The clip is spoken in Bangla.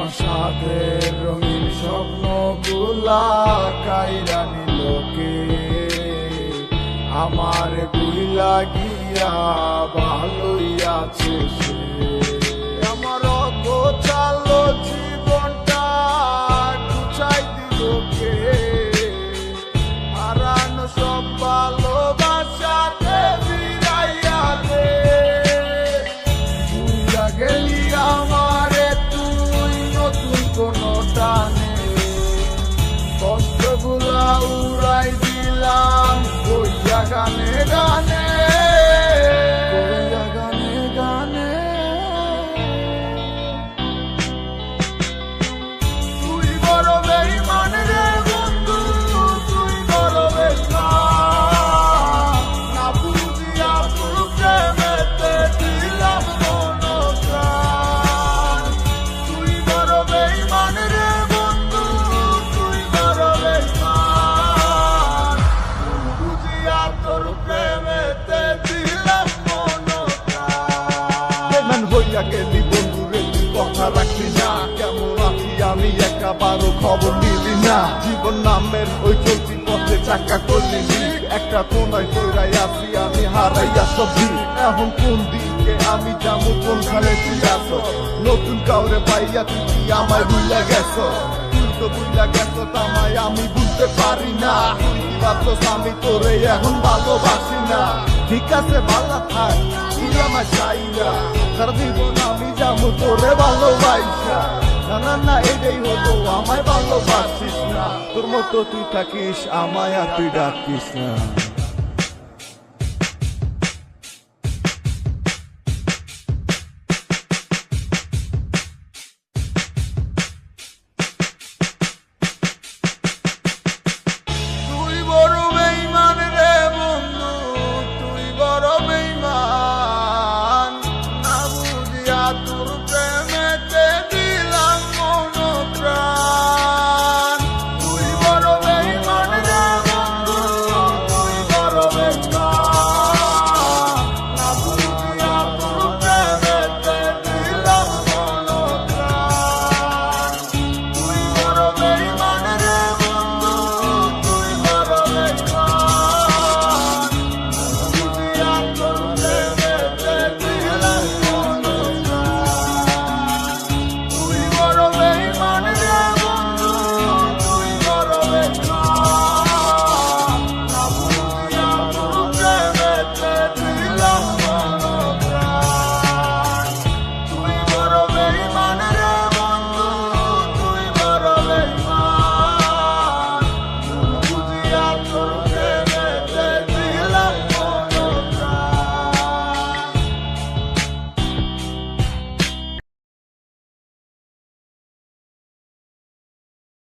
সাদের রঙিন স্বপ্নগুলা কাইরা নিলোকে আমার গুইলা গিয়া ভালোই আছে সে। আমার অত চালো জীবনটা গুছাই দিলোকে হারানো সব ভালোবাসাতে ফিরাইয়া দে। ভুইলা গেলি আমারে তুই নতুন কোনো টানে কষ্টগুলা উড়াই দিলাম কইয়া গানে গানে কইয়া গানে গানে। তুই বড় বেঈমান রে বন্ধু, তুই বড় বেঈমান, না বুঝিয়া তোর প্রেমেতে দিলাম মন প্রাণ। তুই বড় বেঈমান রে বন্ধু, তুই বড় বেঈমান, বুঝিয়া তোর প্রেমেতে দিলাম মন প্রাণ। বেঈমান হইয়া গেলি বন্ধু রে, তুই কথা রাখলি না। কেমন আছি আমি একাবারও খবর নিলি না। জীবন নামের ওই চলতি পথে চাকা করলি একটা কোনায় তৈরাই আছি আমি হারাইয়া সবজি। এখন কোন দিকে আমি যাবো, কোনখানে তুই আস? নতুন কাউরে পাইয়া তুই কি আমায় ভুইলা গেছ? তুই তো ভুইলা গেছ আমায় আমি বুঝতে পারি না। তুই কি ভাবছস আমি তোরে এখন ভালোবাসি না? ঠিক আছে ভালো থাক, তুই আমার চাইরা সারা জীবন আমি যাবো তোরে ভালোবাসা। না না না এটাই হতো আমায় ভালোবাসিস না। তোর মতো তুই থাকিস আমায় আর তুই ডাকিস না।